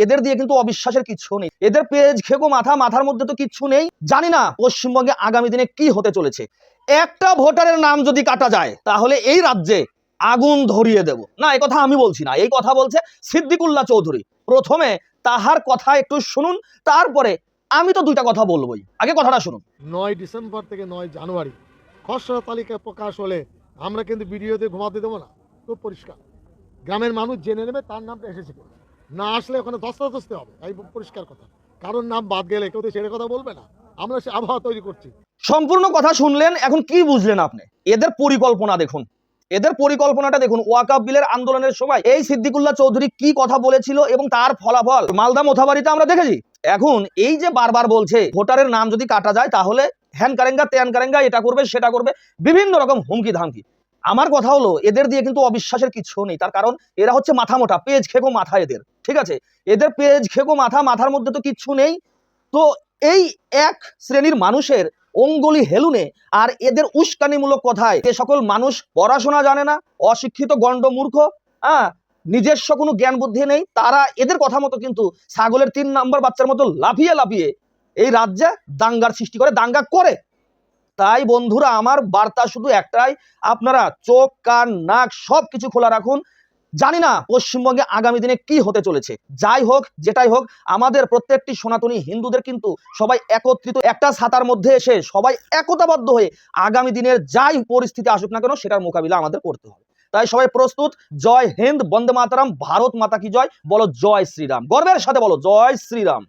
এদের দিয়ে কিন্তু অবিশ্বাসের কিছু নেই। এদের পেজ খেকো মাথার মধ্যে তো কিচ্ছু নেই। জানি না পশ্চিমবঙ্গে আগামী দিনে কি হতে চলেছে। একটা ভোটারের নাম যদি কাটা যায় তাহলে এই রাজ্যে আগুন ধরিয়ে দেব। না, এই কথা আমি বলছি না, এই কথা বলছে সিদ্দিকুল্লাহ চৌধুরী। প্রথমে তাহার কথা একটু শুনুন, তারপরে আমি তো দুইটা কথা বলবোই। আগে কথাটা শুনুন। 9 ডিসেম্বর থেকে 9 জানুয়ারি খসড়া তালিকা প্রকাশ হলে আমরা কিন্তু ভিডিওতে ঘুমাতে দেবো না। খুব পরিষ্কার, গ্রামের মানুষ জেনে নেবে তার নামটা এসেছে, না আসলে ওখানে ধস্তাধস্তি হবে। এই পরিষ্কার কথা, কারোর নাম বাদ গেলে কেউ তো সেটা কথা বলবে না। আমরা সে আবহাওয়া তৈরি করছি। সম্পূর্ণ কথা শুনলেন, এখন কি বুঝলেন আপনি? এদের পরিকল্পনা দেখুন, এদের পরিকল্পনাটা দেখুন। ওয়াকাফ বিলের আন্দোলনের সময় এই সিদ্দিকুল্লাহ চৌধুরী কি কথা বলেছিল এবং তার ফলাফল মালদা মোথাবাড়িতে আমরা দেখেছি। এখন এই যে বারবার বলছে ভোটারের নাম যদি কাটা যায় তাহলে হ্যান কারেঙ্গা ত্যান কারেঙ্গা, এটা করবে সেটা করবে, বিভিন্ন রকম হুমকি ধামকি। আমার কথা হলো এদের দিয়ে কিন্তু অবিশ্বাসের কিছু নেই, তার কারণ এরা হচ্ছে মাথা মোটা, পেজ খেকো মাথা এদের, ঠিক আছে? এদের পেজ খেকো মাথার মধ্যে তো কিচ্ছু নেই। তো এই এক শ্রেণীর মানুষের অঙ্গুলি হেলুনে আর এদের উস্কানিমূলক কথায় যে সকল মানুষ পড়াশোনা জানে না, অশিক্ষিত গণ্ড মূর্খ, নিজস্ব কোনো জ্ঞান বুদ্ধি নেই, তারা এদের কথা মতো কিন্তু ছাগলের 3 নম্বর বাচ্চার মতো লাফিয়ে লাফিয়ে এই রাজ্যে দাঙ্গার সৃষ্টি করে, দাঙ্গা করে। তাই বন্ধুরা, আমার বার্তা শুধু একটাই, আপনারা চোখ কান নাক সবকিছু খোলা রাখুন। জানি না পশ্চিমবঙ্গে আগামী দিনে কি হতে চলেছে। যাই হোক, যেটাই হোক, আমাদের প্রত্যেকটি সনাতনী হিন্দুদের কিন্তু সবাই একত্রিত একটা ছাতার মধ্যে এসে সবাই একতাবদ্ধ হয়ে আগামী দিনের যাই পরিস্থিতি আসুক না কেন সেটার মোকাবিলা আমাদের করতে হবে। তাই সবাই প্রস্তুত। জয় হিন্দ, বন্দে মাতরম, ভারত মাতা কি জয়। বলো জয় শ্রীরাম, গর্বের সাথে বলো জয় শ্রীরাম।